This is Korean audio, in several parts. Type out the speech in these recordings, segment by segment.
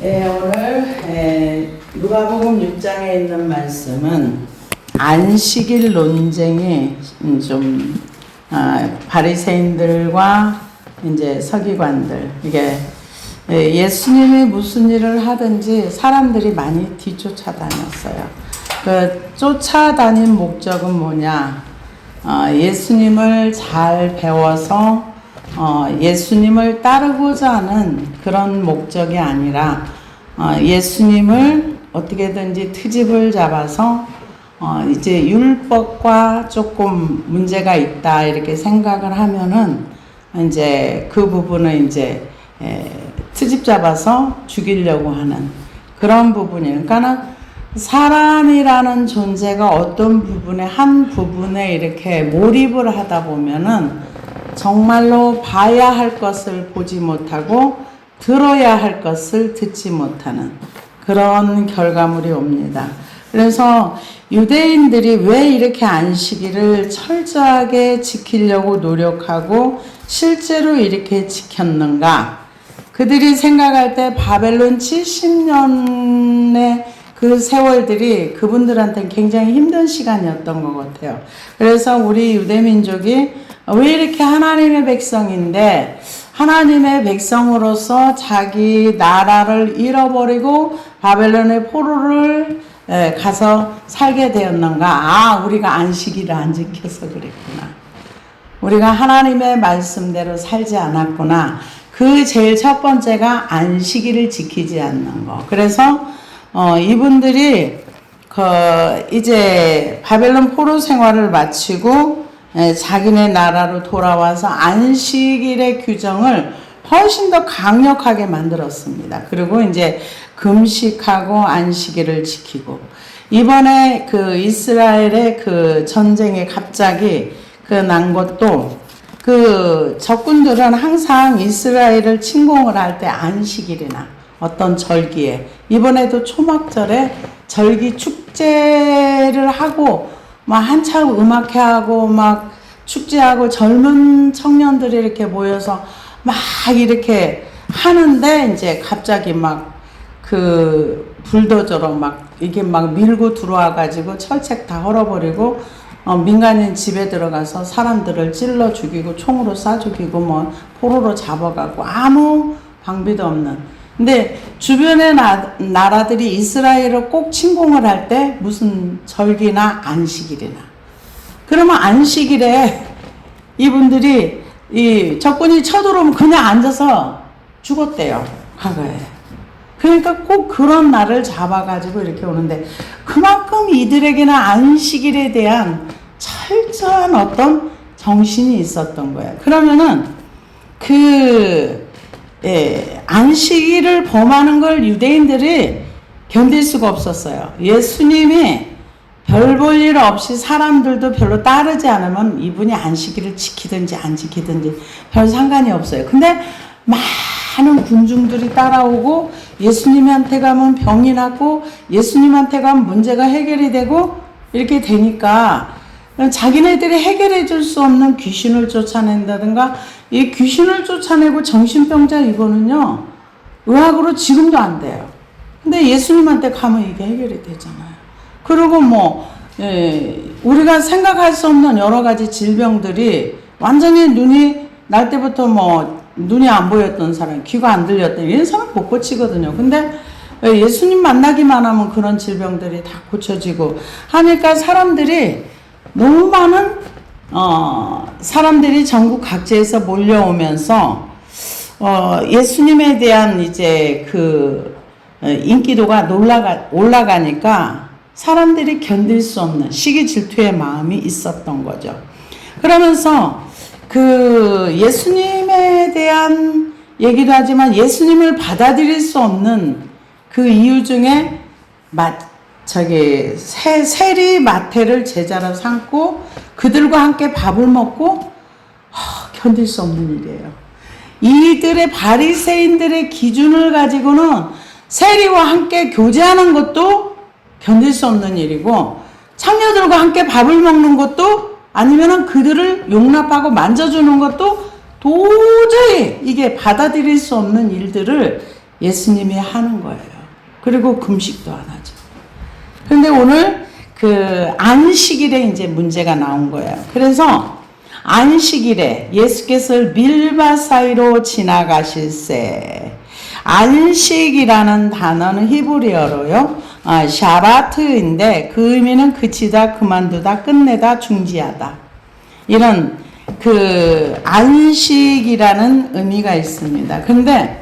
오늘 누가복음 6장에 있는 말씀은 안식일 논쟁이 좀 바리새인들과 이제 서기관들, 이게 예수님이 무슨 일을 하든지 사람들이 많이 뒤쫓아다녔어요. 그 쫓아다닌 목적은 뭐냐? 예수님을 잘 배워서 예수님을 따르고자 하는 그런 목적이 아니라 예수님을 어떻게든지 트집을 잡아서 이제 율법과 조금 문제가 있다 이렇게 생각을 하면은 이제 그 부분을 이제 트집 잡아서 죽이려고 하는 그런 부분이에요. 그러니까 사람이라는 존재가 어떤 부분에 한 부분에 이렇게 몰입을 하다 보면은 정말로 봐야 할 것을 보지 못하고 들어야 할 것을 듣지 못하는 그런 결과물이 옵니다. 그래서 유대인들이 왜 이렇게 안식일을 철저하게 지키려고 노력하고 실제로 이렇게 지켰는가? 그들이 생각할 때 바벨론 70년의 그 세월들이 그분들한테는 굉장히 힘든 시간이었던 것 같아요. 그래서 우리 유대민족이 왜 이렇게 하나님의 백성인데 하나님의 백성으로서 자기 나라를 잃어버리고 바벨론의 포로를 가서 살게 되었는가? 우리가 안식일을 안 지켜서 그랬구나. 우리가 하나님의 말씀대로 살지 않았구나. 그 제일 첫 번째가 안식일을 지키지 않는 거. 그래서 이분들이 이제 바벨론 포로 생활을 마치고 자기네 나라로 돌아와서 안식일의 규정을 훨씬 더 강력하게 만들었습니다. 그리고 이제 금식하고 안식일을 지키고 이번에 그 이스라엘의 그 전쟁에 갑자기 난 것도 그 적군들은 항상 이스라엘을 침공을 할 때 안식일이나 어떤 절기에 이번에도 초막절에 절기 축제를 하고 막 한참 음악회하고 막 축제하고 젊은 청년들이 이렇게 모여서 막 이렇게 하는데 이제 갑자기 막 그 불도저로 막 이게 막 밀고 들어와 가지고 철책 다 헐어버리고 민간인 집에 들어가서 사람들을 찔러 죽이고 총으로 쏴 죽이고 뭐 포로로 잡아가고 아무 방비도 없는. 근데 주변의 나라들이 이스라엘을 꼭 침공을 할 때 무슨 절기나 안식일이나 그러면 안식일에 이분들이 이 적군이 쳐들어오면 그냥 앉아서 죽었대요. 과거에. 그러니까 꼭 그런 날을 잡아가지고 이렇게 오는데 그만큼 이들에게는 안식일에 대한 철저한 어떤 정신이 있었던 거예요. 그러면은 안식일을 범하는 걸 유대인들이 견딜 수가 없었어요. 예수님이 별 볼 일 없이 사람들도 별로 따르지 않으면 이분이 안식일을 지키든지 안 지키든지 별 상관이 없어요. 근데 많은 군중들이 따라오고 예수님한테 가면 병이 낫고 예수님한테 가면 문제가 해결이 되고 이렇게 되니까 자기네들이 해결해 줄 수 없는 귀신을 쫓아낸다든가 이 귀신을 쫓아내고 정신병자 이거는요 의학으로 지금도 안 돼요. 근데 예수님한테 가면 이게 해결이 되잖아요. 그리고 우리가 생각할 수 없는 여러 가지 질병들이 완전히 눈이 날 때부터 눈이 안 보였던 사람, 귀가 안 들렸던 이런 사람 못 고치거든요. 근데 예수님 만나기만 하면 그런 질병들이 다 고쳐지고 하니까 사람들이 너무 많은 사람들이 전국 각지에서 몰려오면서 예수님에 대한 이제 그 인기도가 올라가니까 사람들이 견딜 수 없는 시기 질투의 마음이 있었던 거죠. 그러면서 그 예수님에 대한 얘기도 하지만 예수님을 받아들일 수 없는 그 이유 중에 세리 마태를 제자로 삼고 그들과 함께 밥을 먹고 견딜 수 없는 일이에요. 이들의 바리새인들의 기준을 가지고는 세리와 함께 교제하는 것도 견딜 수 없는 일이고 창녀들과 함께 밥을 먹는 것도 아니면은 그들을 용납하고 만져주는 것도 도저히 이게 받아들일 수 없는 일들을 예수님이 하는 거예요. 그리고 금식도 안 하죠. 그런데 오늘 그 안식일에 이제 문제가 나온 거예요. 그래서 안식일에 예수께서 밀밭 사이로 지나가실세. 안식이라는 단어는 히브리어로요. 샤바트인데 그 의미는 그치다, 그만두다, 끝내다, 중지하다. 이런 그 안식이라는 의미가 있습니다. 근데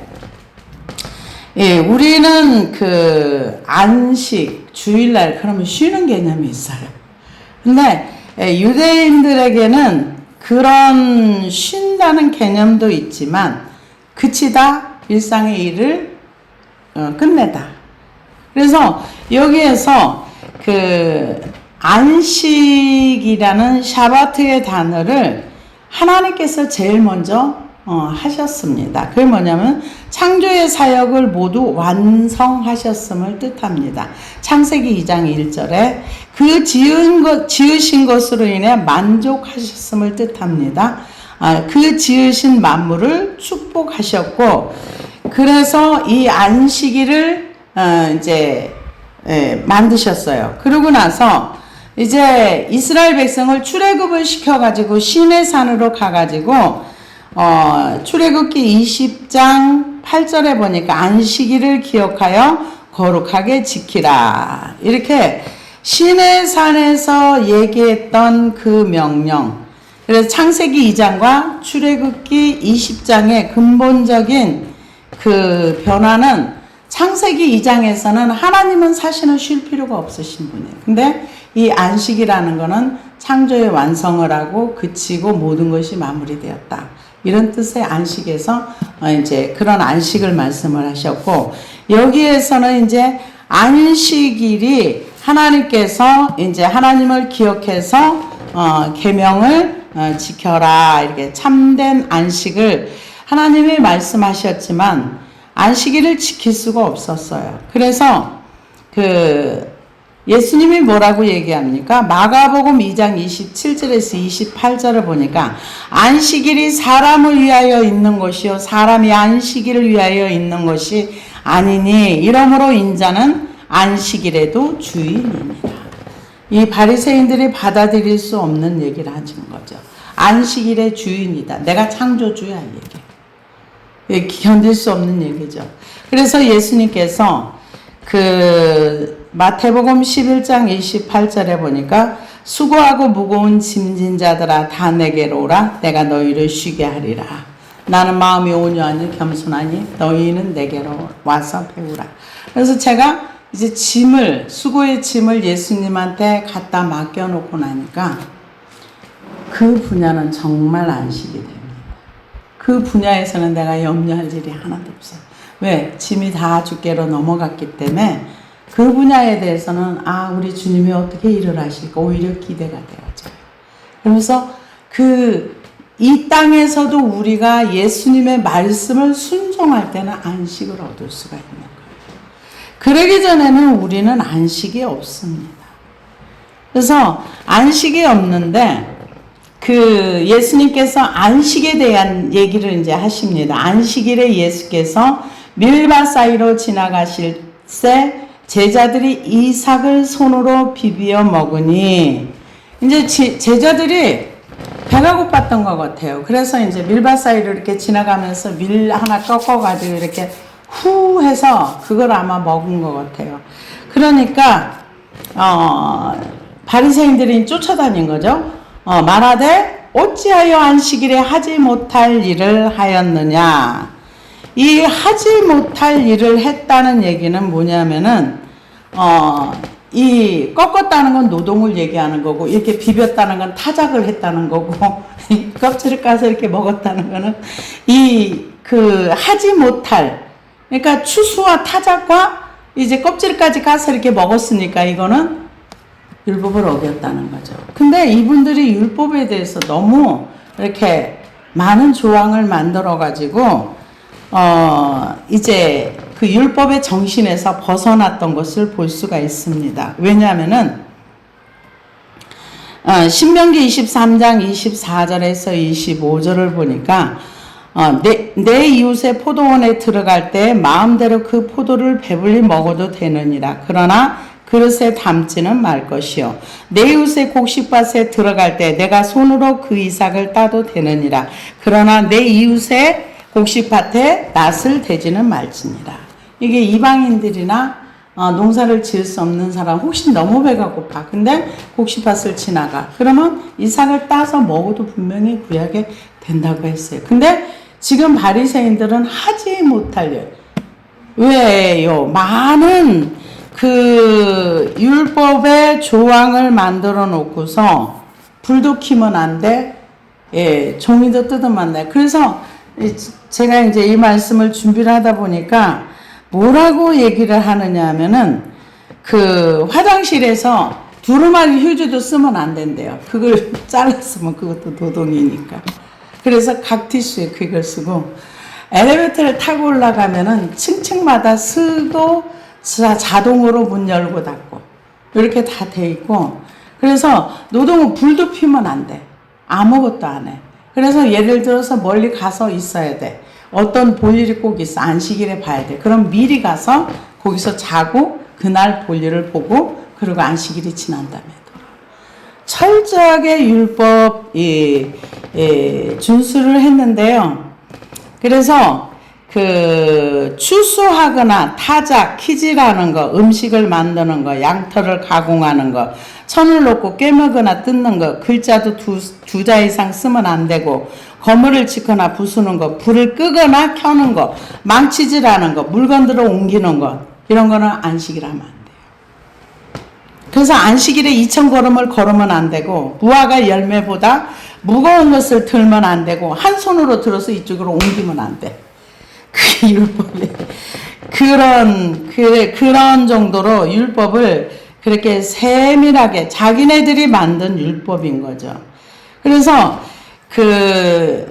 예, 우리는 그 안식, 주일날 그러면 쉬는 개념이 있어요. 근데 유대인들에게는 그런 쉰다는 개념도 있지만 그치다, 일상의 일을 끝내다. 그래서 여기에서 그 안식이라는 샤바트의 단어를 하나님께서 제일 먼저 하셨습니다. 그게 뭐냐면 창조의 사역을 모두 완성하셨음을 뜻합니다. 창세기 2장 1절에 그 지으신 것으로 인해 만족하셨음을 뜻합니다. 그 지으신 만물을 축복하셨고, 그래서 이 안식일을 이제 만드셨어요. 그러고 나서 이제 이스라엘 백성을 출애굽을 시켜가지고 시내 산으로 가가지고 출애굽기 20장 8절에 보니까 안식일을 기억하여 거룩하게 지키라. 이렇게 시내 산에서 얘기했던 그 명령. 그래서 창세기 2장과 출애굽기 20장의 근본적인 그 변화는 창세기 2장에서는 하나님은 사실은 쉴 필요가 없으신 분이에요. 근데 이 안식이라는 거는 창조의 완성을 하고 그치고 모든 것이 마무리되었다. 이런 뜻의 안식에서 이제 그런 안식을 말씀을 하셨고, 여기에서는 이제 안식일이 하나님께서 이제 하나님을 기억해서 계명을 지켜라, 이렇게 참된 안식을 하나님이 말씀하셨지만 안식일을 지킬 수가 없었어요. 그래서 그 예수님이 뭐라고 얘기합니까? 마가복음 2장 27절에서 28절을 보니까 안식일이 사람을 위하여 있는 것이요 사람이 안식일을 위하여 있는 것이 아니니 이러므로 인자는 안식일에도 주인입니다. 이 바리새인들이 받아들일 수 없는 얘기를 하신 거죠. 안식일의 주인이다. 내가 창조주야, 이게. 견딜 수 없는 얘기죠. 그래서 예수님께서 그 마태복음 11장 28절에 보니까 수고하고 무거운 짐진 자들아 다 내게로 오라. 내가 너희를 쉬게 하리라. 나는 마음이 온유하니 겸손하니 너희는 내게로 와서 배우라. 그래서 제가 이제 수고의 짐을 예수님한테 갖다 맡겨놓고 나니까 그 분야는 정말 안식이 됩니다. 그 분야에서는 내가 염려할 일이 하나도 없어요. 왜? 짐이 다 주께로 넘어갔기 때문에 그 분야에 대해서는 우리 주님이 어떻게 일을 하실까 오히려 기대가 되어져요. 그러면서 이 땅에서도 우리가 예수님의 말씀을 순종할 때는 안식을 얻을 수가 있는 거예요. 그러기 전에는 우리는 안식이 없습니다. 그래서 안식이 없는데 그 예수님께서 안식에 대한 얘기를 이제 하십니다. 안식일에 예수께서 밀밭 사이로 지나가실 때 제자들이 이삭을 손으로 비비어 먹으니 이제 제자들이 배가 고팠던 것 같아요. 그래서 이제 밀밭 사이로 이렇게 지나가면서 밀 하나 꺾어가지고 이렇게 후 해서 그걸 아마 먹은 것 같아요. 그러니까 바리새인들이 쫓아다닌 거죠. 말하되 어찌하여 안식일에 하지 못할 일을 하였느냐. 이 하지 못할 일을 했다는 얘기는 뭐냐면은 이 꺾었다는 건 노동을 얘기하는 거고 이렇게 비볐다는 건 타작을 했다는 거고 껍질을 까서 이렇게 먹었다는 거는 하지 못할, 그러니까 추수와 타작과 이제 껍질까지 까서 이렇게 먹었으니까 이거는 율법을 어겼다는 거죠. 근데 이분들이 율법에 대해서 너무 이렇게 많은 조항을 만들어 가지고 이제 그 율법의 정신에서 벗어났던 것을 볼 수가 있습니다. 왜냐하면은 신명기 23장 24절에서 25절을 보니까 내 이웃의 포도원에 들어갈 때 마음대로 그 포도를 배불리 먹어도 되느니라. 그러나 그릇에 담지는 말 것이요. 내 이웃의 곡식밭에 들어갈 때 내가 손으로 그 이삭을 따도 되느니라. 그러나 내 이웃의 곡식밭에 낫을 대지는 말지니라. 이게 이방인들이나 농사를 지을 수 없는 사람, 혹시 너무 배가 고파. 근데 곡식밭을 지나가. 그러면 이삭을 따서 먹어도 분명히 구약에 된다고 했어요. 근데 지금 바리새인들은 하지 못할 일. 왜요? 많은 그 율법의 조항을 만들어 놓고서 불도 켜면 안 돼. 예, 종이도 뜯으면 안 돼. 그래서 제가 이제 이 말씀을 준비를 하다 보니까 뭐라고 얘기를 하느냐 하면은 그 화장실에서 두루마리 휴지도 쓰면 안 된대요. 그걸 잘랐으면 그것도 노동이니까. 그래서 각 티슈에 그걸 쓰고 엘리베이터를 타고 올라가면은 층층마다 쓰고 자동으로 문 열고 닫고 이렇게 다 돼 있고 그래서 노동은 불도 피면 안 돼. 아무것도 안 해. 그래서 예를 들어서 멀리 가서 있어야 돼. 어떤 볼일이 꼭 있어. 안식일에 봐야 돼. 그럼 미리 가서 거기서 자고 그날 볼일을 보고 그리고 안식일이 지난 다음에 돌아. 철저하게 율법 준수를 했는데요. 그래서 그 추수하거나 타작, 키질하는 거, 음식을 만드는 거, 양털을 가공하는 거, 천을 놓고 꿰매거나 뜯는 거, 글자도 두 자 이상 쓰면 안 되고, 거물을 치거나 부수는 거, 불을 끄거나 켜는 거, 망치질하는 거, 물건들을 옮기는 거, 이런 거는 안식일 하면 안 돼요. 그래서 안식일에 2000걸음을 걸으면 안 되고, 무화과 열매보다 무거운 것을 들면 안 되고, 한 손으로 들어서 이쪽으로 옮기면 안 돼. 그 율법이 그런 정도로 율법을 그렇게 세밀하게 자기네들이 만든 율법인 거죠. 그래서 그러니까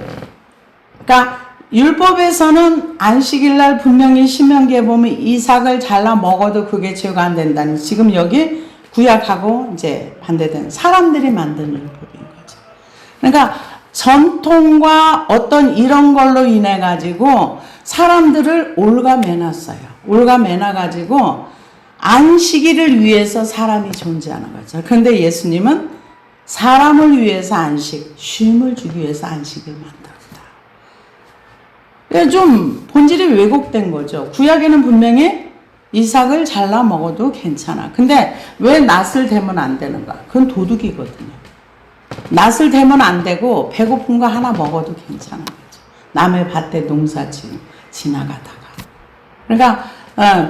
율법에서는 안식일 날 분명히 신명기에 보면 이삭을 잘라 먹어도 그게 죄가 안 된다니 지금 여기 구약하고 이제 반대된 사람들이 만든 율법인 거죠. 그러니까 전통과 어떤 이런 걸로 인해 가지고 사람들을 올가매놨어요. 올가매놔가지고 안식일을 위해서 사람이 존재하는 거죠. 그런데 예수님은 사람을 위해서 안식, 쉼을 주기 위해서 안식을 만들었다. 좀 본질이 왜곡된 거죠. 구약에는 분명히 이삭을 잘라 먹어도 괜찮아. 근데 왜 낫을 대면 안 되는가? 그건 도둑이거든요. 낫을 대면 안 되고 배고픈 거 하나 먹어도 괜찮은 거죠. 남의 밭에 농사 지나가다가. 그러니까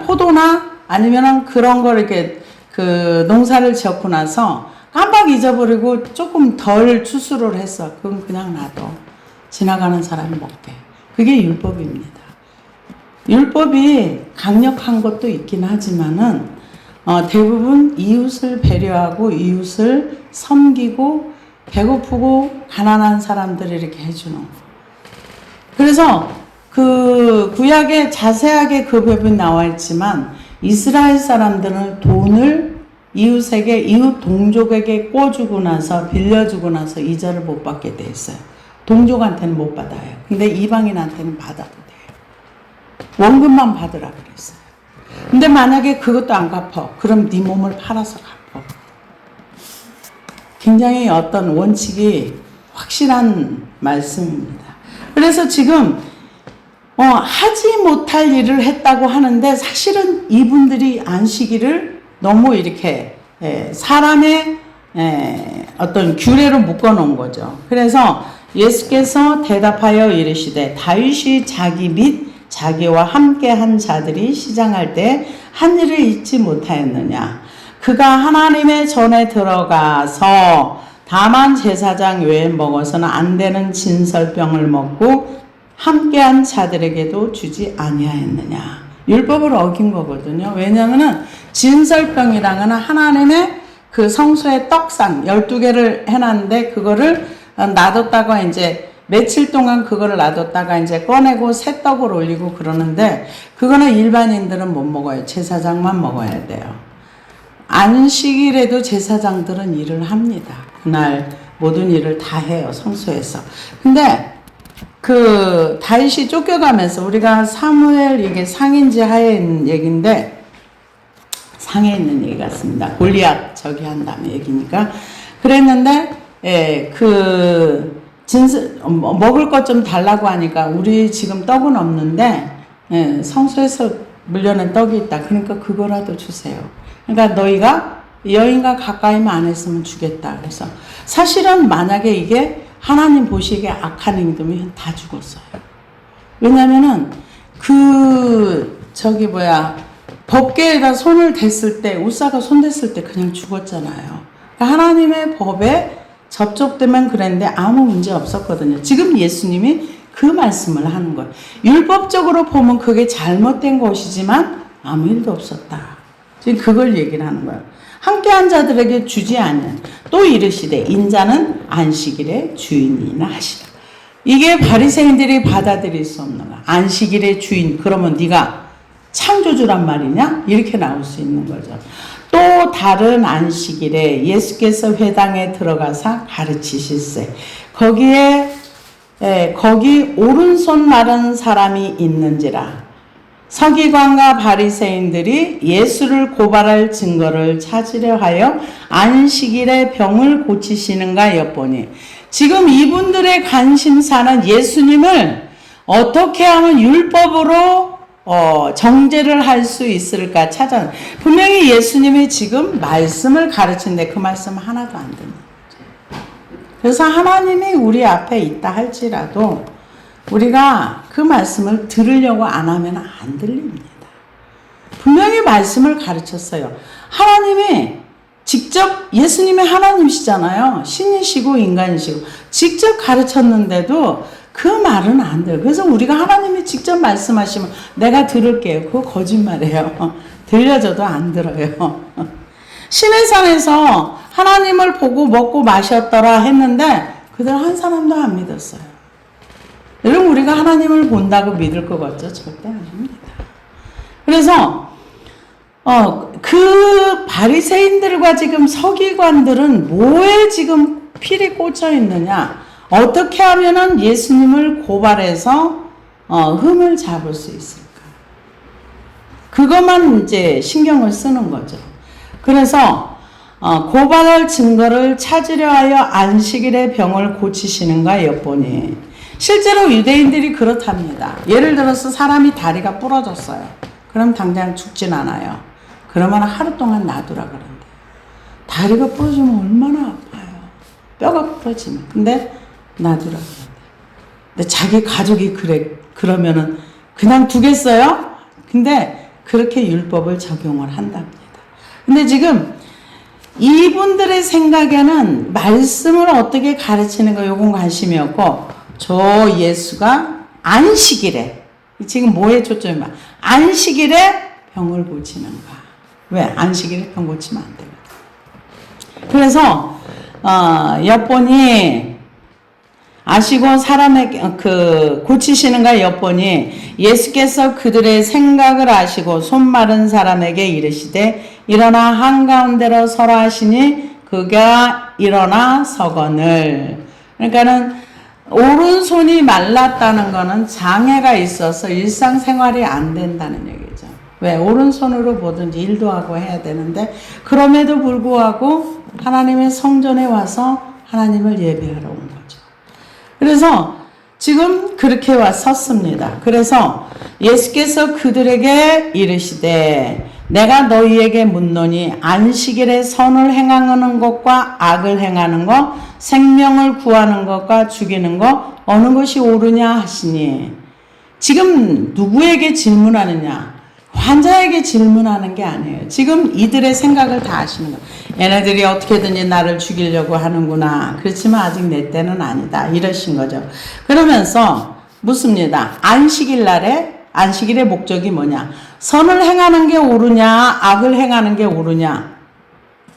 포도나 아니면은 그런 걸 이렇게 그 농사를 지었고 나서 깜빡 잊어버리고 조금 덜 추수를 했어. 그건 그냥 놔둬. 지나가는 사람이 먹게. 그게 율법입니다. 율법이 강력한 것도 있긴 하지만은 대부분 이웃을 배려하고 이웃을 섬기고 배고프고 가난한 사람들을 이렇게 해주는 거. 그래서 그 구약에 자세하게 그 법이 나와 있지만 이스라엘 사람들은 돈을 이웃에게 이웃 동족에게 꿔주고 나서 빌려주고 나서 이자를 못 받게 돼 있어요. 동족한테는 못 받아요. 근데 이방인한테는 받아도 돼요. 원금만 받으라 그랬어요. 근데 만약에 그것도 안 갚어. 그럼 네 몸을 팔아서 갚어. 굉장히 어떤 원칙이 확실한 말씀입니다. 그래서 지금 하지 못할 일을 했다고 하는데 사실은 이분들이 안식일을 너무 이렇게 사람의 어떤 규례로 묶어놓은 거죠. 그래서 예수께서 대답하여 이르시되 다윗이 자기 및 자기와 함께한 자들이 시장할 때 한 일을 잊지 못하였느냐. 그가 하나님의 전에 들어가서 다만 제사장 외에 먹어서는 안 되는 진설병을 먹고 함께한 자들에게도 주지 아니하였느냐. 율법을 어긴 거거든요. 왜냐하면은 진설병이라는 하나님의 그 성소의 떡상 12개를 해놨는데 그거를 놔뒀다가 이제 며칠 동안 그거를 놔뒀다가 이제 꺼내고 새 떡을 올리고 그러는데 그거는 일반인들은 못 먹어요. 제사장만 먹어야 돼요. 안식일에도 제사장들은 일을 합니다. 그날 모든 일을 다 해요. 성소에서. 근데 그 다윗이 쫓겨가면서 우리가 사무엘 이게 상인지 하에 있는 얘기인데 상에 있는 얘기 같습니다. 골리앗 저기 한 다음에 얘기니까 그랬는데 그 먹을 것 좀 달라고 하니까 우리 지금 떡은 없는데 성소에서 물려낸 떡이 있다. 그러니까 그거라도 주세요. 그러니까 너희가 여인과 가까이만 안 했으면 주겠다. 그래서 사실은 만약에 이게 하나님 보시기에 악한 행동이면 다 죽었어요. 왜냐면은 법궤에다 손을 댔을 때, 우사가 손 댔을 때 그냥 죽었잖아요. 그러니까 하나님의 법에 접촉되면 그랬는데 아무 문제 없었거든요. 지금 예수님이 그 말씀을 하는 거예요. 율법적으로 보면 그게 잘못된 것이지만 아무 일도 없었다. 지금 그걸 얘기를 하는 거예요. 함께한 자들에게 주지 않는 또 이르시되 인자는 안식일의 주인이나 하시라. 이게 바리새인들이 받아들일 수 없는 거야. 안식일의 주인 그러면 네가 창조주란 말이냐? 이렇게 나올 수 있는 거죠. 또 다른 안식일에 예수께서 회당에 들어가사 가르치실세. 거기 오른손 마른 사람이 있는지라. 서기관과 바리새인들이 예수를 고발할 증거를 찾으려 하여 안식일에 병을 고치시는가 엿보니 지금 이분들의 관심사는 예수님을 어떻게 하면 율법으로 정죄를 할 수 있을까 찾아. 분명히 예수님이 지금 말씀을 가르치는데 그 말씀 하나도 안 듣는 거죠. 그래서 하나님이 우리 앞에 있다 할지라도 우리가 그 말씀을 들으려고 안 하면 안 들립니다. 분명히 말씀을 가르쳤어요. 하나님이 직접 예수님이 하나님이시잖아요. 신이시고 인간이시고 직접 가르쳤는데도 그 말은 안 돼요. 그래서 우리가 하나님이 직접 말씀하시면 내가 들을게요. 그거 거짓말이에요. 들려줘도 안 들어요. 시내산에서 하나님을 보고 먹고 마셨더라 했는데 그들 한 사람도 안 믿었어요. 여러분 우리가 하나님을 본다고 믿을 것 같죠? 절대 아닙니다. 그래서 그 바리새인들과 지금 서기관들은 뭐에 지금 필이 꽂혀 있느냐? 어떻게 하면은 예수님을 고발해서 흠을 잡을 수 있을까? 그것만 이제 신경을 쓰는 거죠. 그래서 고발할 증거를 찾으려 하여 안식일에 병을 고치시는가 엿보니 실제로 유대인들이 그렇답니다. 예를 들어서 사람이 다리가 부러졌어요. 그럼 당장 죽진 않아요. 그러면 하루 동안 놔두라 그런대. 다리가 부러지면 얼마나 아파요. 뼈가 부러지면. 근데 놔두라 그런대. 근데 자기 가족이 그러면은 그냥 두겠어요? 근데 그렇게 율법을 적용을 한답니다. 근데 지금 이분들의 생각에는 말씀을 어떻게 가르치는 거 요건 관심이 없고 저 예수가 안식일에 지금 뭐에 초점이 많아? 안식일에 병을 고치는가? 왜? 안식일에 병 고치면 안 됩니다. 그래서 엿보니 아시고 사람에게 고치시는가 엿보니 예수께서 그들의 생각을 아시고 손 마른 사람에게 이르시되 일어나 한가운데로 서라 하시니 그가 일어나 서거늘. 그러니까는 오른손이 말랐다는 거는 장애가 있어서 일상생활이 안 된다는 얘기죠. 왜? 오른손으로 뭐든지 일도 하고 해야 되는데 그럼에도 불구하고 하나님의 성전에 와서 하나님을 예배하러 온 거죠. 그래서 지금 그렇게 와 섰습니다. 그래서 예수께서 그들에게 이르시되 내가 너희에게 묻노니 안식일에 선을 행하는 것과 악을 행하는 것, 생명을 구하는 것과 죽이는 것 어느 것이 옳으냐 하시니 지금 누구에게 질문하느냐? 환자에게 질문하는 게 아니에요. 지금 이들의 생각을 다 아시는 거예요. 얘네들이 어떻게든지 나를 죽이려고 하는구나. 그렇지만 아직 내 때는 아니다. 이러신 거죠. 그러면서 묻습니다. 안식일의 목적이 뭐냐? 선을 행하는 게 옳으냐? 악을 행하는 게 옳으냐?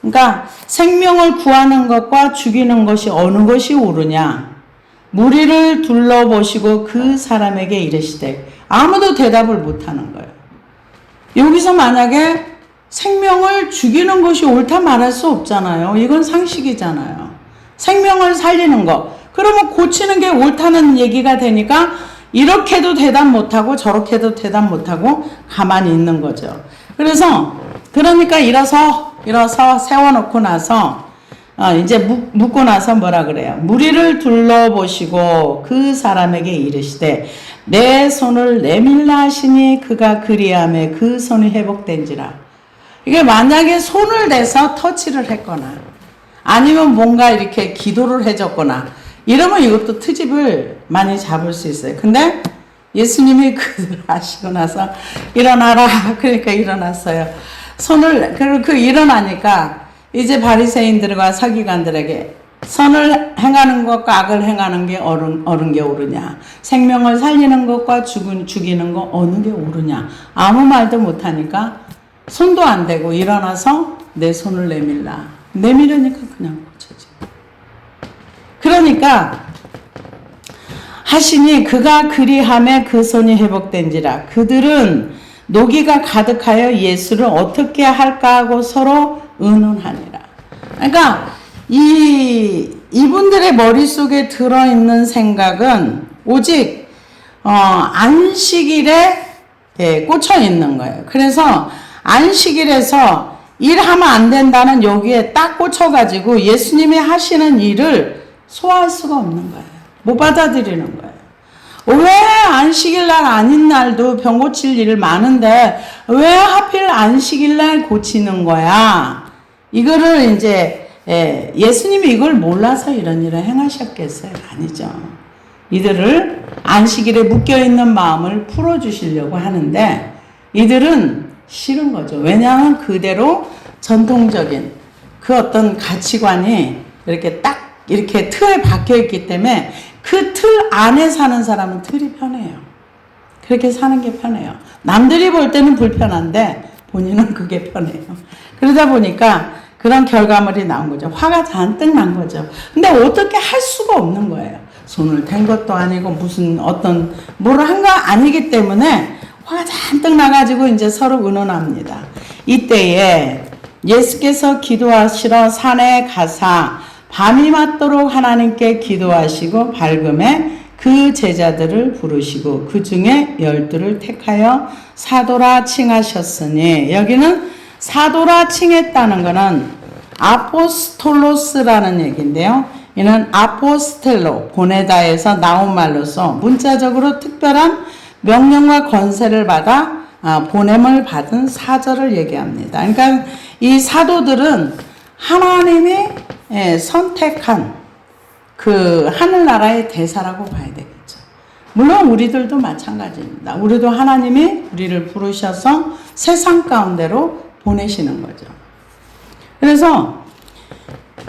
그러니까 생명을 구하는 것과 죽이는 것이 어느 것이 옳으냐? 무리를 둘러보시고 그 사람에게 이르시되 아무도 대답을 못하는 거예요. 여기서 만약에 생명을 죽이는 것이 옳다 말할 수 없잖아요. 이건 상식이잖아요. 생명을 살리는 것, 그러면 고치는 게 옳다는 얘기가 되니까 이렇게도 대답 못하고 저렇게도 대답 못하고 가만히 있는 거죠. 그래서 그러니까 일어서 세워놓고 나서 이제 묻고 나서 뭐라 그래요? 무리를 둘러보시고 그 사람에게 이르시되 내 손을 내밀라 하시니 그가 그리하매 그 손이 회복된지라. 이게 만약에 손을 대서 터치를 했거나 아니면 뭔가 이렇게 기도를 해줬거나 이러면 이것도 트집을 많이 잡을 수 있어요. 근데 예수님이 그들 하시고 나서 일어나라. 그러니까 일어났어요. 그리고 일어나니까 이제 바리새인들과 서기관들에게 선을 행하는 것과 악을 행하는 게 옳은 게 옳으냐, 생명을 살리는 것과 죽이는 거 어느 게 옳으냐, 아무 말도 못하니까 손도 안 대고 일어나서 내 손을 내밀으니까 그냥 고쳐져. 그러니까 하시니 그가 그리하매 그 손이 회복된지라. 그들은 노기가 가득하여 예수를 어떻게 할까 하고 서로 의논하니라. 그러니까 이분들의 머릿속에 들어있는 생각은 오직 안식일에 꽂혀 있는 거예요. 그래서 안식일에서 일하면 안 된다는 여기에 딱 꽂혀가지고 예수님이 하시는 일을 소화할 수가 없는 거예요. 못 받아들이는 거예요. 왜 안식일 날 아닌 날도 병 고칠 일 많은데 왜 하필 안식일 날 고치는 거야? 이거를 이제 예수님이 이걸 몰라서 이런 일을 행하셨겠어요? 아니죠. 이들을 안식일에 묶여있는 마음을 풀어주시려고 하는데 이들은 싫은 거죠. 왜냐하면 그대로 전통적인 그 어떤 가치관이 이렇게 틀에 박혀있기 때문에 그 틀 안에 사는 사람은 틀이 편해요. 그렇게 사는 게 편해요. 남들이 볼 때는 불편한데 본인은 그게 편해요. 그러다 보니까 그런 결과물이 나온 거죠. 화가 잔뜩 난 거죠. 근데 어떻게 할 수가 없는 거예요. 손을 댄 것도 아니고 무슨 뭘 한 거 아니기 때문에 화가 잔뜩 나가지고 이제 서로 의논합니다. 이때에 예수께서 기도하시러 산에 가사 밤이 맞도록 하나님께 기도하시고 밝음에 그 제자들을 부르시고 그 중에 12를 택하여 사도라 칭하셨으니, 여기는 사도라 칭했다는 것은 아포스톨로스라는 얘기인데요. 이는 아포스텔로 보내다에서 나온 말로서 문자적으로 특별한 명령과 권세를 받아 보냄을 받은 사절을 얘기합니다. 그러니까 이 사도들은 하나님이 선택한 그 하늘나라의 대사라고 봐야 되겠죠. 물론 우리들도 마찬가지입니다. 우리도 하나님이 우리를 부르셔서 세상 가운데로 보내시는 거죠. 그래서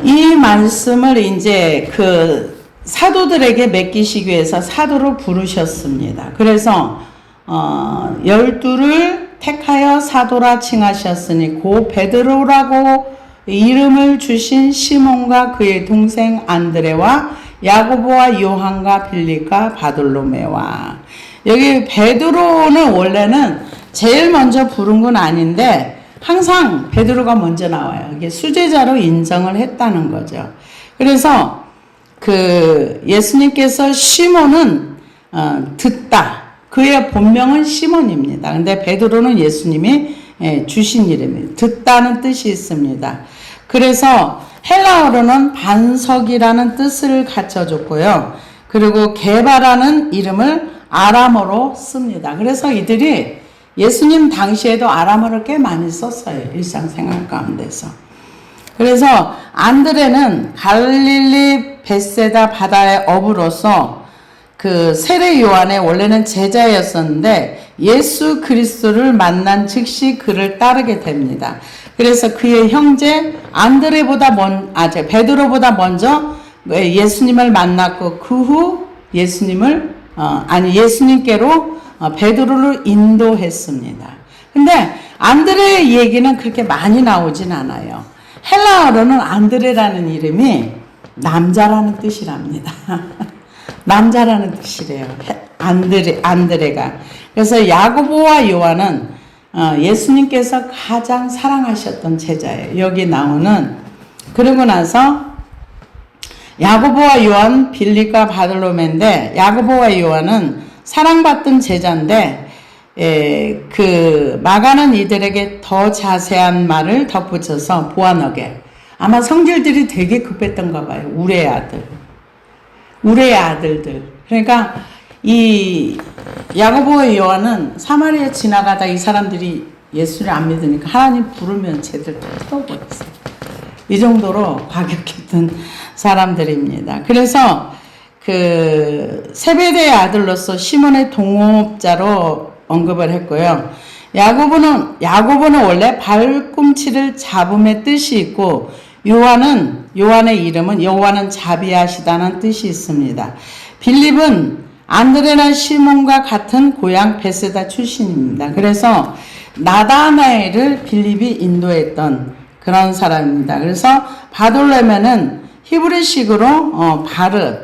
이 말씀을 이제 그 사도들에게 맡기시기 위해서 사도로 부르셨습니다. 그래서 12를 택하여 사도라 칭하셨으니 고 베드로라고 이름을 주신 시몬과 그의 동생 안드레와 야고보와 요한과 빌립과 바돌로메와. 여기 베드로는 원래는 제일 먼저 부른 건 아닌데 항상 베드로가 먼저 나와요. 이게 수제자로 인정을 했다는 거죠. 그래서 그 예수님께서 시몬은 듣다. 그의 본명은 시몬입니다. 근데 베드로는 예수님이 주신 이름이에요. 듣다는 뜻이 있습니다. 그래서 헬라어로는 반석이라는 뜻을 갖춰줬고요. 그리고 게바라는 이름을 아람어로 씁니다. 그래서 이들이 예수님 당시에도 아람어를 꽤 많이 썼어요. 일상생활 가운데서. 그래서 안드레는 갈릴리 벳세다 바다의 어부로서 그 세례 요한의 원래는 제자였었는데 예수 그리스도를 만난 즉시 그를 따르게 됩니다. 그래서 그의 형제 베드로보다 먼저 예수님을 만났고 그 후 예수님께로 베드로를 인도했습니다. 근데 안드레의 얘기는 그렇게 많이 나오진 않아요. 헬라어로는 안드레라는 이름이 남자라는 뜻이랍니다. 남자라는 뜻이래요. 안드레가. 그래서 야고보와 요한은 예수님께서 가장 사랑하셨던 제자예요. 여기 나오는. 그러고 나서 야고보와 요한, 빌립과 바돌로매인데 야고보와 요한은 사랑받던 제자인데 그 마가는 이들에게 더 자세한 말을 덧붙여서 보완하게 아마 성질들이 되게 급했던가 봐요. 우레의 아들들. 그러니까 이 야고보와 요한은 사마리아 지나가다 이 사람들이 예수를 안 믿으니까 하나님 부르면 쟤들 다 태워버렸어요. 이 정도로 과격했던 사람들입니다. 그래서 그 세베대의 아들로서 시몬의 동업자로 언급을 했고요. 야고보는 원래 발꿈치를 잡음의 뜻이 있고 요한의 이름은 여호와는 자비하시다는 뜻이 있습니다. 빌립은 안드레나 시몬과 같은 고향 베세다 출신입니다. 그래서 나다나엘을 빌립이 인도했던 그런 사람입니다. 그래서 바돌로매는 히브리식으로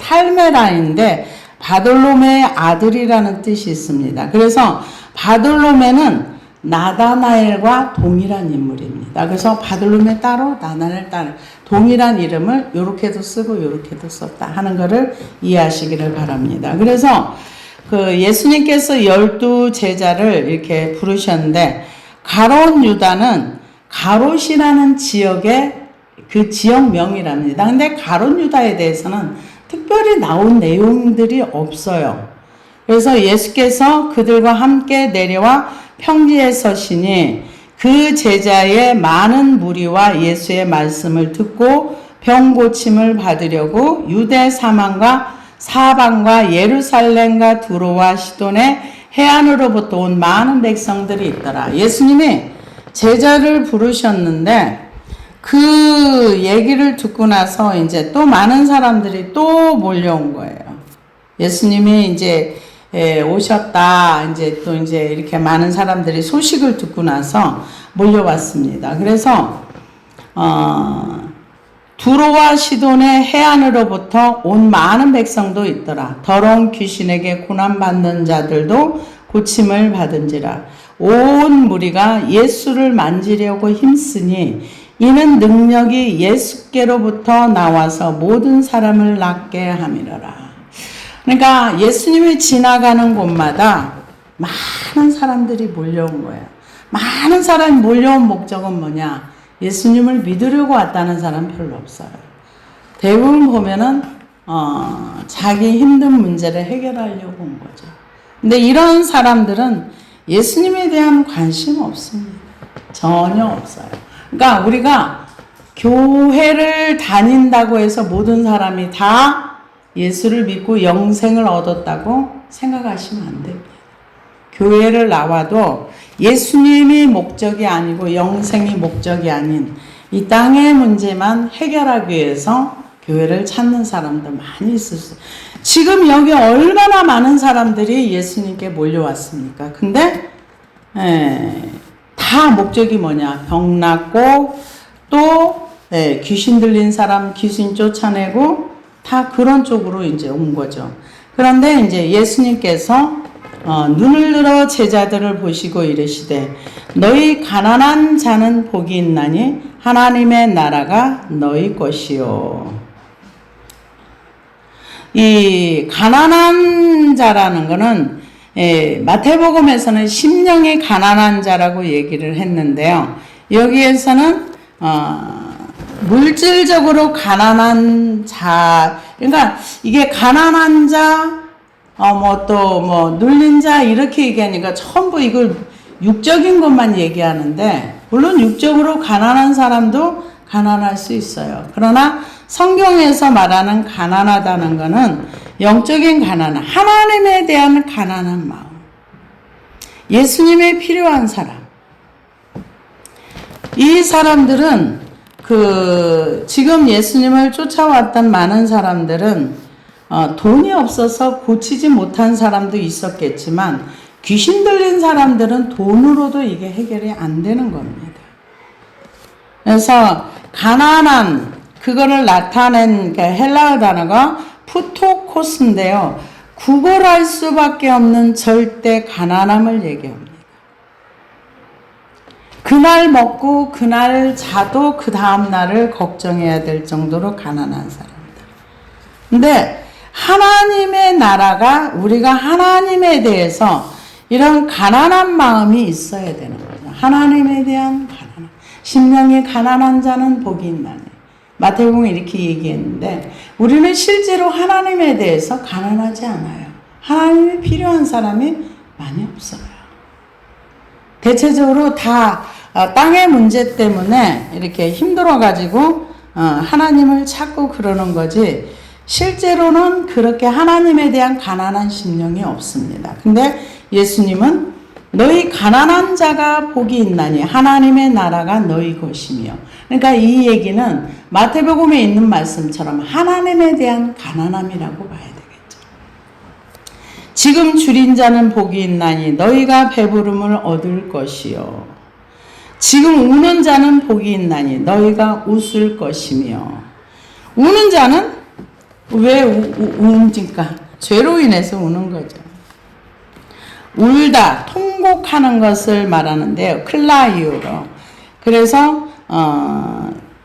탈메라인데 바돌로매의 아들이라는 뜻이 있습니다. 그래서 바돌로매는 나다나엘과 동일한 인물입니다. 그래서 바돌로매 따로 나다나엘 따로 동일한 이름을 요렇게도 쓰고 요렇게도 썼다 하는 것을 이해하시기를 바랍니다. 그래서 그 예수님께서 12 제자를 이렇게 부르셨는데 가롯 유다는 가롯이라는 지역의 그 지역명이랍니다. 근데 가롯 유다에 대해서는 특별히 나온 내용들이 없어요. 그래서 예수께서 그들과 함께 내려와 평지에 서시니 그 제자의 많은 무리와 예수의 말씀을 듣고 병 고침을 받으려고 유대 사방과 예루살렘과 두로와 시돈의 해안으로부터 온 많은 백성들이 있더라. 예수님이 제자를 부르셨는데 그 얘기를 듣고 나서 이제 또 많은 사람들이 또 몰려온 거예요. 예수님이 이제 오셨다. 이제 또 이제 이렇게 많은 사람들이 소식을 듣고 나서 몰려왔습니다. 그래서 두로와 시돈의 해안으로부터 온 많은 백성도 있더라. 더러운 귀신에게 고난받는 자들도 고침을 받은지라. 온 무리가 예수를 만지려고 힘쓰니 이는 능력이 예수께로부터 나와서 모든 사람을 낫게 함이로라. 그러니까 예수님이 지나가는 곳마다 많은 사람들이 몰려온 거예요. 많은 사람이 몰려온 목적은 뭐냐? 예수님을 믿으려고 왔다는 사람 별로 없어요. 대부분 보면은 자기 힘든 문제를 해결하려고 온 거죠. 근데 이런 사람들은 예수님에 대한 관심 없습니다. 전혀 없어요. 그러니까 우리가 교회를 다닌다고 해서 모든 사람이 다 예수를 믿고 영생을 얻었다고 생각하시면 안 됩니다. 교회를 나와도 예수님이 목적이 아니고 영생이 목적이 아닌 이 땅의 문제만 해결하기 위해서 교회를 찾는 사람도 많이 있을 수 있어요. 지금 여기 얼마나 많은 사람들이 예수님께 몰려왔습니까? 근데 다 목적이 뭐냐? 병 낫고 또 귀신 들린 사람 귀신 쫓아내고 다 그런 쪽으로 이제 온 거죠. 그런데 이제 예수님께서 눈을 들어 제자들을 보시고 이르시되 너희 가난한 자는 복이 있나니 하나님의 나라가 너희 것이요. 이 가난한 자라는 거는 마태복음에서는 심령이 가난한 자라고 얘기를 했는데요. 여기에서는 물질적으로 가난한 자, 그러니까 이게 가난한 자, 눌린 자 이렇게 얘기하니까 전부 이걸 육적인 것만 얘기하는데 물론 육적으로 가난한 사람도 가난할 수 있어요. 그러나 성경에서 말하는 가난하다는 것은 영적인 가난, 하나님에 대한 가난한 마음, 예수님에 필요한 사람. 이 사람들은 지금 예수님을 쫓아왔던 많은 사람들은 돈이 없어서 고치지 못한 사람도 있었겠지만 귀신 들린 사람들은 돈으로도 이게 해결이 안 되는 겁니다. 그래서 가난한 그거를 나타낸 헬라어 단어가 푸토코스인데요. 구걸할 수밖에 없는 절대 가난함을 얘기합니다. 그날 먹고 그날 자도 그 다음 날을 걱정해야 될 정도로 가난한 사람들. 근데 하나님의 나라가 우리가 하나님에 대해서 이런 가난한 마음이 있어야 되는 거죠. 하나님에 대한 가난함. 심령이 가난한 자는 복이 있나니. 마태복음 이렇게 얘기했는데 우리는 실제로 하나님에 대해서 가난하지 않아요. 하나님이 필요한 사람이 많이 없어요. 대체적으로 다 땅의 문제 때문에 이렇게 힘들어가지고 하나님을 찾고 그러는 거지 실제로는 그렇게 하나님에 대한 가난한 심령이 없습니다. 근데 예수님은 너희 가난한 자가 복이 있나니 하나님의 나라가 너희 것이며 그러니까 이 얘기는 마태복음에 있는 말씀처럼 하나님에 대한 가난함이라고 봐야 되겠죠. 지금 줄인 자는 복이 있나니 너희가 배부름을 얻을 것이요 지금 우는 자는 복이 있나니 너희가 웃을 것이며 우는 자는 왜 우는지까? 죄로 인해서 우는 거죠. 울다, 통곡하는 것을 말하는데요. 클라이오로. 그래서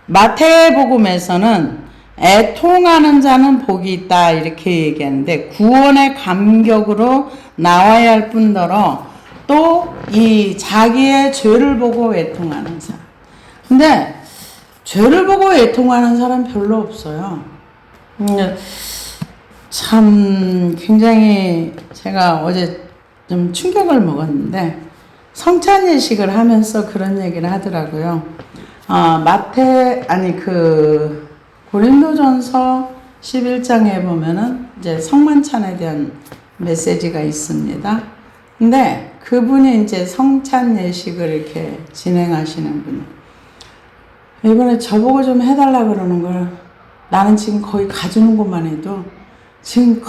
마태복음에서는 애통하는 자는 복이 있다 이렇게 얘기하는데 구원의 감격으로 나와야 할 뿐더러 또 이 자기의 죄를 보고 애통하는 사람. 근데 죄를 보고 애통하는 사람 별로 없어요. 참 굉장히 제가 어제 좀 충격을 먹었는데 성찬 예식을 하면서 그런 얘기를 하더라고요. 고린도전서 11장에 보면은 이제 성만찬에 대한 메시지가 있습니다. 근데 그분이 이제 성찬 예식을 이렇게 진행하시는 분. 이번에 저보고 좀 해달라 그러는 걸 나는 지금 거의 가주는 것만 해도 지금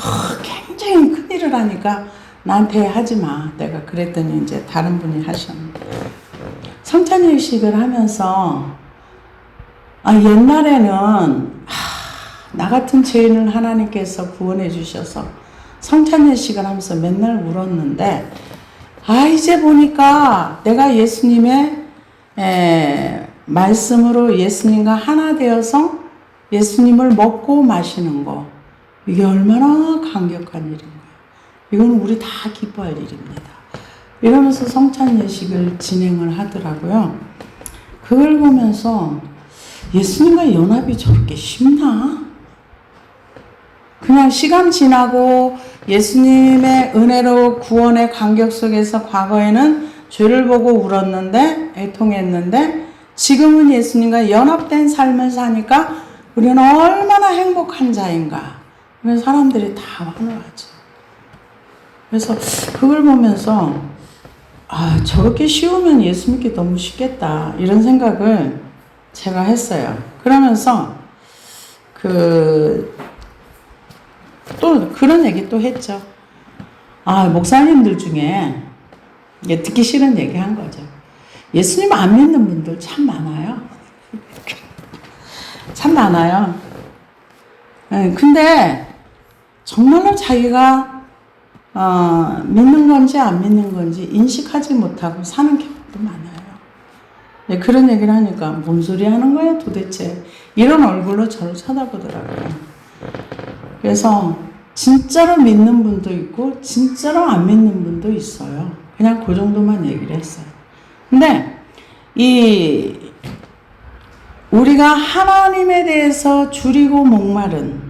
굉장히 큰일을 하니까 나한테 하지 마. 내가 그랬더니 이제 다른 분이 하셨는데. 성찬 예식을 하면서, 옛날에는, 나 같은 죄인을 하나님께서 구원해 주셔서 성찬 예식을 하면서 맨날 울었는데, 이제 보니까 내가 예수님의, 말씀으로 예수님과 하나 되어서 예수님을 먹고 마시는 거. 이게 얼마나 감격한 일인가. 이건 우리 다 기뻐할 일입니다. 이러면서 성찬 예식을 진행을 하더라고요. 그걸 보면서 예수님과 연합이 저렇게 쉽나? 그냥 시간 지나고 예수님의 은혜로 구원의 감격 속에서 과거에는 죄를 보고 울었는데 애통했는데 지금은 예수님과 연합된 삶을 사니까 우리는 얼마나 행복한 자인가. 그래서 사람들이 다 환호하죠. 그래서 그걸 보면서 저렇게 쉬우면 예수 믿기 너무 쉽겠다 이런 생각을 제가 했어요. 그러면서 또 그런 얘기 또 했죠. 목사님들 중에 듣기 싫은 얘기 한 거죠. 예수님 안 믿는 분들 참 많아요. 참 많아요. 근데 정말로 자기가 믿는 건지 안 믿는 건지 인식하지 못하고 사는 경우도 많아요. 그런 얘기를 하니까 뭔 소리 하는 거야 도대체. 이런 얼굴로 저를 쳐다보더라고요. 그래서 진짜로 믿는 분도 있고 진짜로 안 믿는 분도 있어요. 그냥 그 정도만 얘기를 했어요. 근데 우리가 하나님에 대해서 줄이고 목마른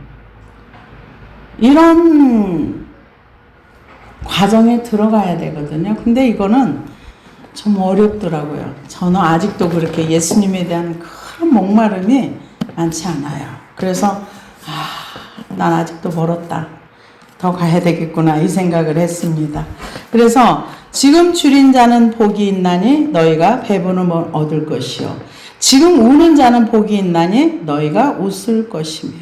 이런 과정에 들어가야 되거든요. 근데 이거는 좀 어렵더라고요. 저는 아직도 그렇게 예수님에 대한 큰 목마름이 많지 않아요. 그래서 난 아직도 멀었다. 더 가야 되겠구나 이 생각을 했습니다. 그래서 지금 줄인 자는 복이 있나니 너희가 배부름을 얻을 것이요 지금 우는 자는 복이 있나니 너희가 웃을 것이며.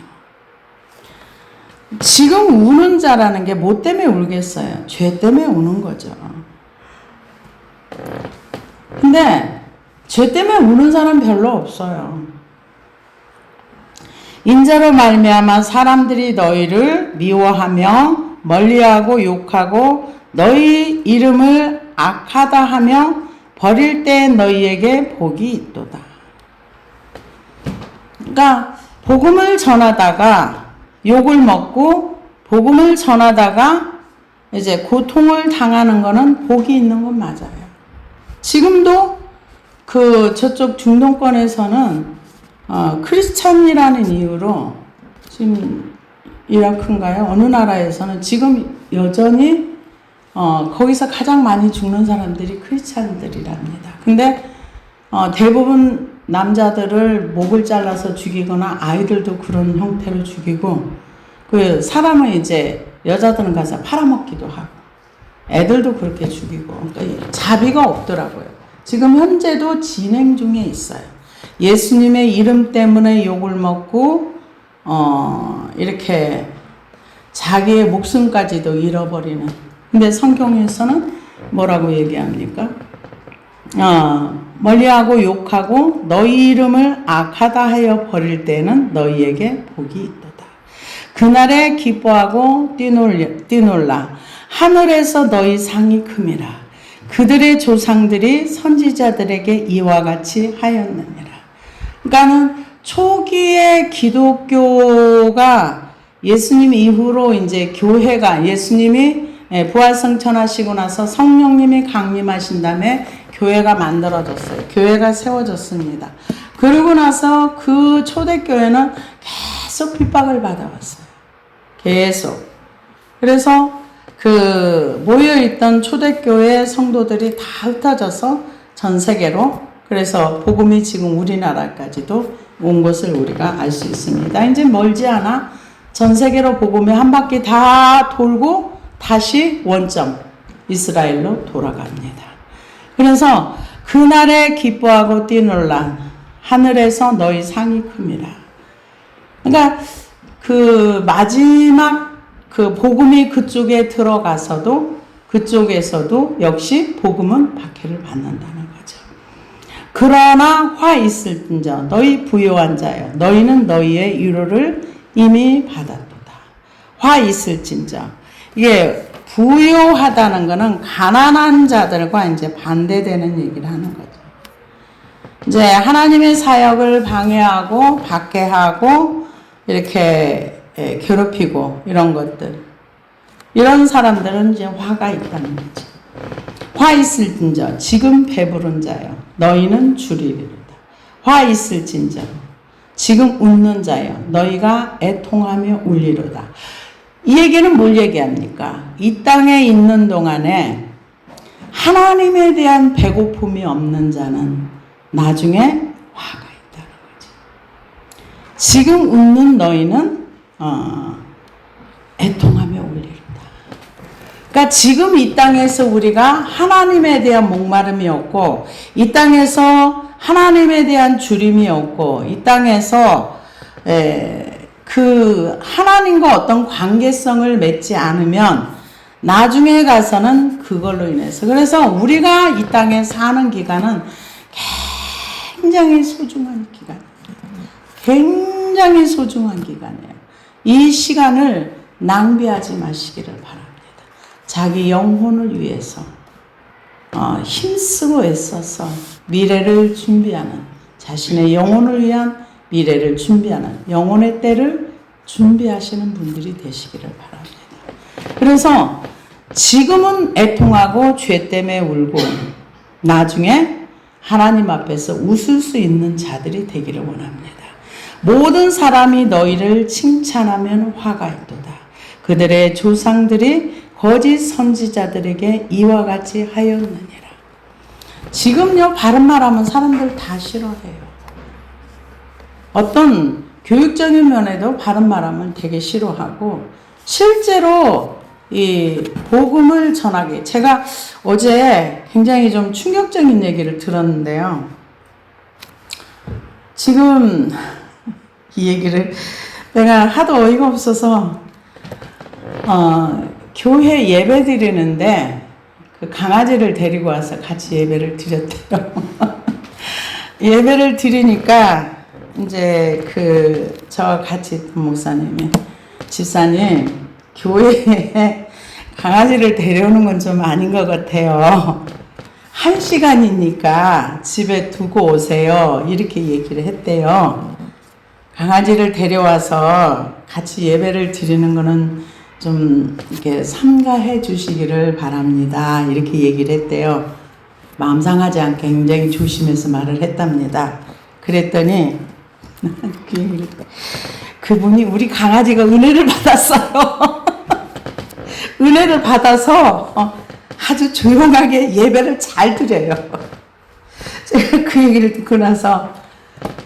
지금 우는 자라는 게 뭐 때문에 울겠어요? 죄 때문에 우는 거죠. 근데 죄 때문에 우는 사람 별로 없어요. 인자로 말미암아 사람들이 너희를 미워하며 멀리하고 욕하고 너희 이름을 악하다 하며 버릴 때 너희에게 복이 있도다. 그러니까 복음을 전하다가 욕을 먹고 복음을 전하다가 이제 고통을 당하는 거는 복이 있는 건 맞아요. 지금도 저쪽 중동권에서는 크리스찬이라는 이유로 지금 이라크인가요? 어느 나라에서는 지금 여전히 거기서 가장 많이 죽는 사람들이 크리스찬들이랍니다. 근데 대부분 남자들을 목을 잘라서 죽이거나 아이들도 그런 형태로 죽이고 그 사람은 이제 여자들은 가서 팔아먹기도 하고 애들도 그렇게 죽이고 그러니까 자비가 없더라고요. 지금 현재도 진행 중에 있어요. 예수님의 이름 때문에 욕을 먹고 이렇게 자기의 목숨까지도 잃어버리는. 근데 성경에서는 뭐라고 얘기합니까? 멀리하고 욕하고 너희 이름을 악하다 하여 버릴 때는 너희에게 복이 있도다. 그날에 기뻐하고 뛰놀라. 하늘에서 너희 상이 큼이라. 그들의 조상들이 선지자들에게 이와 같이 하였느니라. 그러니까는 초기에 기독교가 예수님 이후로 이제 교회가 예수님이 부활승천하시고 나서 성령님이 강림하신 다음에 교회가 만들어졌어요. 교회가 세워졌습니다. 그러고 나서 그 초대교회는 계속 핍박을 받아왔어요. 계속. 그래서 모여있던 초대교회 성도들이 다 흩어져서 전 세계로 그래서 복음이 지금 우리나라까지도 온 것을 우리가 알 수 있습니다. 이제 멀지 않아 전 세계로 복음이 한 바퀴 다 돌고 다시 원점 이스라엘로 돌아갑니다. 그래서 그날에 기뻐하고 뛰놀라. 하늘에서 너희 상이 큼이라. 그러니까 마지막 복음이 그쪽에 들어가서도 그쪽에서도 역시 복음은 박해를 받는다는 거죠. 그러나 화 있을진저 너희 부요한 자여 너희는 너희의 위로를 이미 받았도다. 화 있을진저 이게 부요하다는 것은 가난한 자들과 이제 반대되는 얘기를 하는 거죠. 이제 하나님의 사역을 방해하고 박해하고 이렇게 괴롭히고 이런 것들 이런 사람들은 이제 화가 있다는 거죠. 화 있을진저 지금 배부른 자여 너희는 줄이리로다. 화 있을진저 지금 웃는 자여 너희가 애통하며 울리로다. 이 얘기는 뭘 얘기합니까? 이 땅에 있는 동안에 하나님에 대한 배고픔이 없는 자는 나중에 화가 있다는 거지. 지금 웃는 너희는 애통하며 울리로다. 그러니까 지금 이 땅에서 우리가 하나님에 대한 목마름이 없고 이 땅에서 하나님에 대한 주림이 없고 이 땅에서 하나님과 어떤 관계성을 맺지 않으면 나중에 가서는 그걸로 인해서 그래서 우리가 이 땅에 사는 기간은 굉장히 소중한 기간이에요. 굉장히 소중한 기간이에요. 이 시간을 낭비하지 마시기를 바랍니다. 자기 영혼을 위해서 힘쓰고 애써서 미래를 준비하는 자신의 영혼을 위한 미래를 준비하는 영혼의 때를 준비하시는 분들이 되시기를 바랍니다. 그래서 지금은 애통하고 죄 때문에 울고 나중에 하나님 앞에서 웃을 수 있는 자들이 되기를 원합니다. 모든 사람이 너희를 칭찬하면 화가 있도다. 그들의 조상들이 거짓 선지자들에게 이와 같이 하였느니라. 지금요 바른 말하면 사람들 다 싫어해요. 어떤 교육적인 면에도 바른 말하면 되게 싫어하고 실제로 이 복음을 전하기 제가 어제 굉장히 좀 충격적인 얘기를 들었는데요. 지금 이 얘기를 내가 하도 어이가 없어서 교회 예배 드리는데 그 강아지를 데리고 와서 같이 예배를 드렸대요. 예배를 드리니까 이제 저와 같이 있던 목사님이 집사님 교회에 강아지를 데려오는 건 좀 아닌 것 같아요. 1시간이니까 집에 두고 오세요. 이렇게 얘기를 했대요. 강아지를 데려와서 같이 예배를 드리는 거는 좀 이렇게 삼가해 주시기를 바랍니다. 이렇게 얘기를 했대요. 마음 상하지 않게 굉장히 조심해서 말을 했답니다. 그랬더니 그 얘기를 그분이 우리 강아지가 은혜를 받았어요. 은혜를 받아서 아주 조용하게 예배를 잘 드려요. 제가 그 얘기를 듣고 나서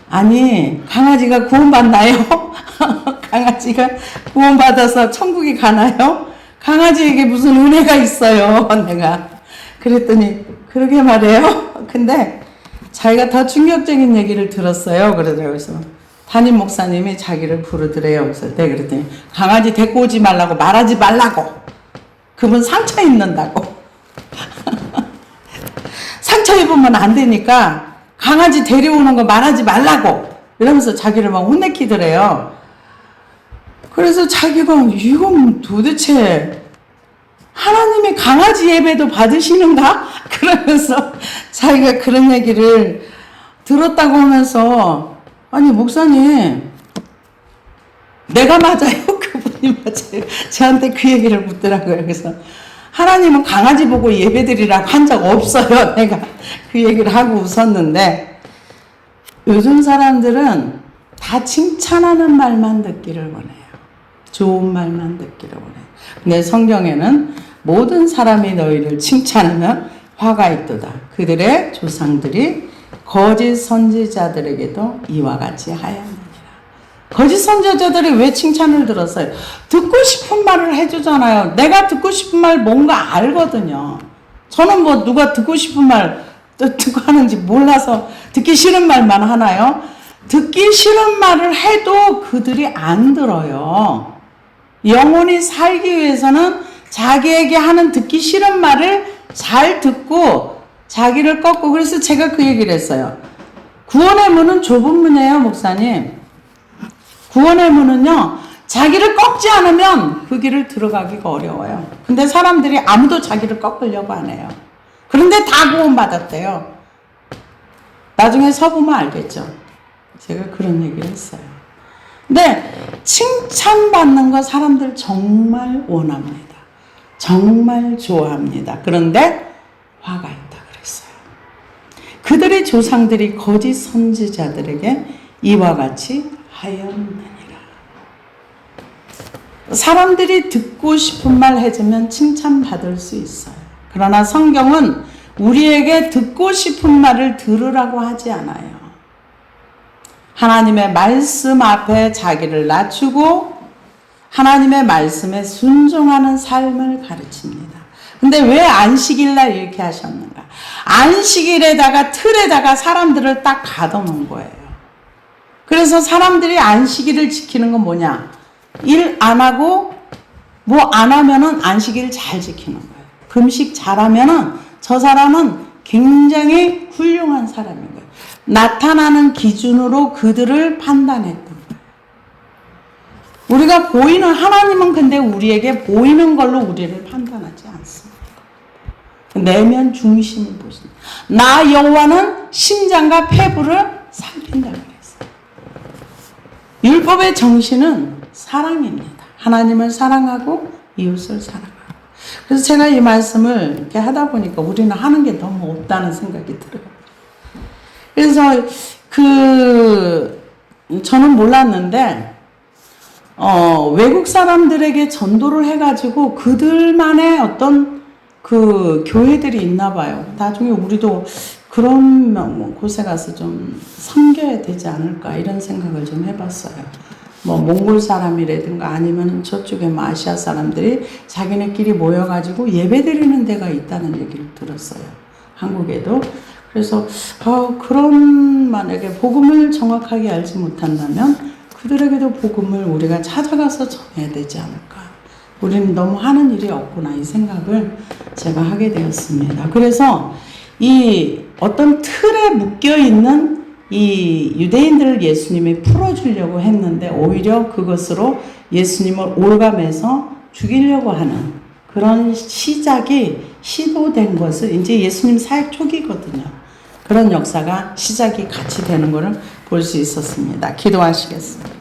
아니 강아지가 구원받나요? 강아지가 구원받아서 천국에 가나요? 강아지에게 무슨 은혜가 있어요? 내가 그랬더니 그러게 말해요. 근데 자기가 더 충격적인 얘기를 들었어요. 그래서 담임 목사님이 자기를 부르더래요. 그래서 내가 그랬더니 강아지 데리고 오지 말라고 말하지 말라고. 그분 상처 입는다고. 상처 입으면 안 되니까 강아지 데려오는 거 말하지 말라고. 이러면서 자기를 막 혼내키더래요. 그래서 자기가 이건 도대체 하나님의 강아지 예배도 받으시는가? 그러면서 자기가 그런 얘기를 들었다고 하면서 아니 목사님 내가 맞아요? 그분이 맞아요? 저한테 그 얘기를 묻더라고요. 그래서 하나님은 강아지 보고 예배드리라고 한 적 없어요. 내가 그 얘기를 하고 웃었는데 요즘 사람들은 다 칭찬하는 말만 듣기를 원해요. 좋은 말만 듣기를 원해요. 근데 성경에는 모든 사람이 너희를 칭찬하면 화가 있도다. 그들의 조상들이 거짓 선지자들에게도 이와 같이 하였느니라. 거짓 선지자들이 왜 칭찬을 들었어요? 듣고 싶은 말을 해주잖아요. 내가 듣고 싶은 말 뭔가 알거든요. 저는 뭐 누가 듣고 싶은 말 듣고 하는지 몰라서 듣기 싫은 말만 하나요? 듣기 싫은 말을 해도 그들이 안 들어요. 영혼이 살기 위해서는 자기에게 하는 듣기 싫은 말을 잘 듣고 자기를 꺾고 그래서 제가 그 얘기를 했어요. 구원의 문은 좁은 문이에요, 목사님. 구원의 문은요, 자기를 꺾지 않으면 그 길을 들어가기가 어려워요. 근데 사람들이 아무도 자기를 꺾으려고 안 해요. 그런데 다 구원받았대요. 나중에 서보면 알겠죠. 제가 그런 얘기를 했어요. 근데 칭찬받는 거 사람들 정말 원합니다. 정말 좋아합니다. 그런데 화가 있다 그랬어요. 그들의 조상들이 거짓 선지자들에게 이와 같이 하였느니라. 사람들이 듣고 싶은 말 해주면 칭찬받을 수 있어요. 그러나 성경은 우리에게 듣고 싶은 말을 들으라고 하지 않아요. 하나님의 말씀 앞에 자기를 낮추고 하나님의 말씀에 순종하는 삶을 가르칩니다. 근데 왜 안식일날 이렇게 하셨는가? 안식일에다가 틀에다가 사람들을 딱 가둬놓은 거예요. 그래서 사람들이 안식일을 지키는 건 뭐냐? 일 안 하고 뭐 안 하면은 안식일 잘 지키는 거예요. 금식 잘하면은 저 사람은 굉장히 훌륭한 사람인 거예요. 나타나는 기준으로 그들을 판단했던 거예요. 우리가 보이는 하나님은 근데 우리에게 보이는 걸로 우리를 판단하지 않습니다. 내면 중심을 보십니다. 나 여호와는 심장과 폐부를 살핀다 그랬어요. 율법의 정신은 사랑입니다. 하나님을 사랑하고 이웃을 사랑하고. 그래서 제가 이 말씀을 이렇게 하다 보니까 우리는 하는 게 너무 없다는 생각이 들어요. 그래서 저는 몰랐는데 외국 사람들에게 전도를 해가지고 그들만의 어떤 그 교회들이 있나 봐요. 나중에 우리도 그런 곳에 가서 좀 섬겨야 되지 않을까 이런 생각을 좀 해봤어요. 뭐 몽골 사람이라든가 아니면 저쪽에 아시아 사람들이 자기네끼리 모여가지고 예배드리는 데가 있다는 얘기를 들었어요. 한국에도. 그래서 그런 만약에 복음을 정확하게 알지 못한다면 그들에게도 복음을 우리가 찾아가서 전해야 되지 않을까. 우리는 너무 하는 일이 없구나 이 생각을 제가 하게 되었습니다. 그래서 이 어떤 틀에 묶여있는 이 유대인들을 예수님이 풀어주려고 했는데 오히려 그것으로 예수님을 올감해서 죽이려고 하는 그런 시도된 것을 이제 예수님 사역 초기거든요. 그런 역사가 시작이 같이 되는 것을 볼 수 있었습니다. 기도하시겠습니다.